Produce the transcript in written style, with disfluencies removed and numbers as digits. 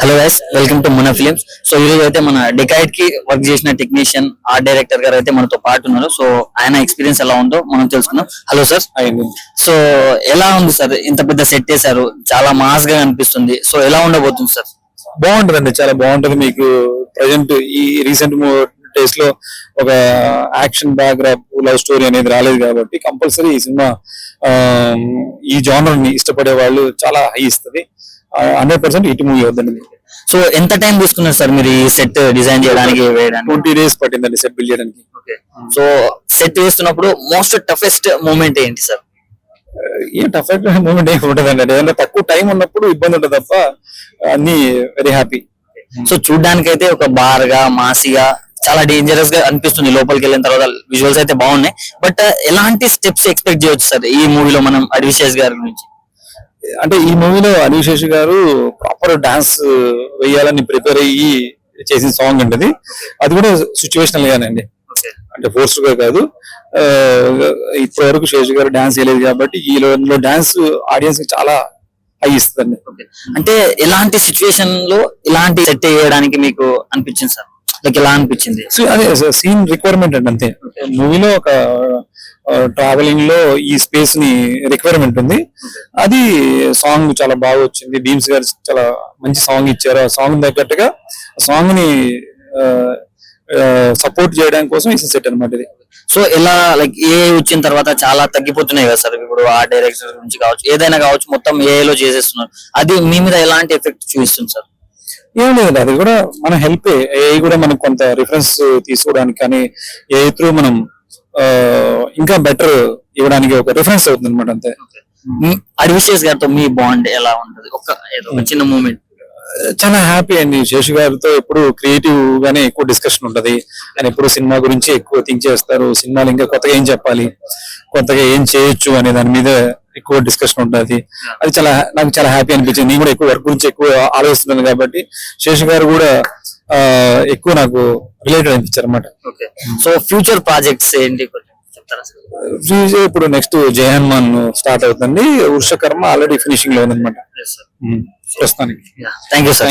Hello guys, welcome to మునా films. So ఈ రోజు అయితే మన డికైడ్ కి వర్క్ చేసిన టెక్నీషియన్, ఆర్ట్ డైరెక్టర్ గారు అయితే మనతో పాటు ఉన్నారు. సో ఆయన ఎక్స్పీరియన్స్ ఎలా ఉందో మనం తెలుసుకుందాం. Hello sir. సో ఎలా ఉంది సార్? ఇంత పెద్ద సెట్ చేశారు, చాలా మాస్ గా అనిపిస్తుంది. సో ఎలా ఉండబోతుంది సార్? బాగుంటదండి, చాలా బాగుంటది. మీకు ప్రజెంట్ ఈ రీసెంట్ డేస్ లో ఒక యాక్షన్ బ్యాక్గ్రాప్ లవ్ స్టోరీ అనేది రాలేదు కాబట్టి కంపల్సరీ ఈ సినిమా ఈ జానర్ ని ఇష్టపడే వాళ్ళు చాలా హై ఇస్తుంది. 100% హిట్ మూవీ అవుతుంది. సో ఎంత టైం తీసుకున్నారు సార్ మీరు ఈ సెట్ డిజైన్ చేయడానికి, వేయడానికి? 20 days పట్టిందండి సెట్ బిల్డ్ చేయడానికి. సో సెట్ వేస్తున్నప్పుడు మోస్ట్ టఫెస్ట్ మూమెంట్ ఏంటి సార్? ఏం టఫ్ మూమెంట్ ఏమి ఉంటదండి. ఏదైనా తక్కువ టైం ఉన్నప్పుడు ఇబ్బంది ఉంటుంది తప్ప అన్ని వెరీ హ్యాపీ. సో చూడ్డానికి అయితే ఒక బార్గా మాసిగా చాలా డేంజరస్ గా అనిపిస్తుంది. లోపలికి వెళ్ళిన తర్వాత విజువల్స్ అయితే బాగున్నాయి. బట్ ఎలాంటి స్టెప్స్ ఎక్స్పెక్ట్ చేయొచ్చు సార్ ఈ మూవీలో మనం అడివిశేష్ గారి నుంచి? అంటే ఈ మూవీలో అడివిశేష్ గారు ప్రాపర్ డాన్స్ వేయాలని ప్రిపేర్ అయ్యి చేసిన సాంగ్ అండి. అది కూడా సిచ్యువేషనల్ గానండి, అంటే ఫోర్స్ గా కాదు. ఇప్పటి వరకు శేష్ గారు డాన్స్ వేయలేదు కాబట్టి ఈలో డాన్స్ ఆడియన్స్ కి చాలా హై ఇస్తుంది. అంటే ఎలాంటి సిచ్యువేషన్ లో ఇలాంటి సెట్ చేయడానికి మీకు అనిపించింది సార్? లైక్ ఎలా అనిపించింది? అదే సీన్ రిక్వైర్మెంట్ అండి, అంతే. మూవీలో ఒక ట్రావెలింగ్ లో ఈ స్పేస్ ని రిక్వైర్మెంట్ ఉంది. అది సాంగ్ చాలా బాగా వచ్చింది. భీమ్స్ గారు చాలా మంచి సాంగ్ ఇచ్చారు. ఆ సాంగ్ తగ్గట్టుగా సాంగ్ ని సపోర్ట్ చేయడానికి కోసం ఈ సెట్ అనమాట ఇది. సో ఎలా లైక్ ఏ వచ్చిన తర్వాత చాలా తగ్గిపోతున్నాయి కదా సార్. ఇప్పుడు ఆ డైరెక్టర్ నుంచి కావచ్చు, ఏదైనా కావచ్చు, మొత్తం ఏలో చేసేస్తున్నారు. అది మీ మీద ఎలాంటి ఎఫెక్ట్ చూపిస్తుంది సార్? ఏం లేదండి, అది కూడా మన హెల్ప్. ఏ కూడా మనకు కొంత రిఫరెన్స్ తీసుకోవడానికి కానీ ఏ త్రూ మనం ఇంకా బెటర్ ఇవ్వడానికి ఒక రిఫరెన్స్ అవుతుంది అనమాట, అంతే. అడివిశేష్ గారితో మీ బాండ్ ఎలా ఉంటది? ఒక చిన్న మూమెంట్. చాలా హ్యాపీ అండి. శేషు గారితో ఎప్పుడు క్రియేటివ్ గానే ఎక్కువ డిస్కషన్ ఉంటది. ఆయన ఎప్పుడు సినిమా గురించి ఎక్కువ థింక్ చేస్తారు. సినిమాలు ఇంకా కొత్తగా ఏం చెప్పాలి, కొత్తగా ఏం చేయొచ్చు అనే దాని మీద ఎక్కువ డిస్కషన్ ఉంటుంది. అది నాకు చాలా హ్యాపీ అనిపించింది. నేను కూడా ఎక్కువ వర్క్ గురించి ఎక్కువ ఆలోచిస్తున్నాను కాబట్టి శేషు గారు కూడా ఎక్కువ నాకు రిలేటెడ్ అనిపించారు అనమాట. సో ఫ్యూచర్ ప్రాజెక్ట్స్ ఏంటి చెప్తారా? ఫ్యూచర్ ఇప్పుడు నెక్స్ట్ జై హనుమాన్ స్టార్ట్ అవుతుంది. వృషకర్మ ఆల్రెడీ ఫినిషింగ్ లో ఉందన్నమాట ప్రస్తుతానికి. Thank you sir.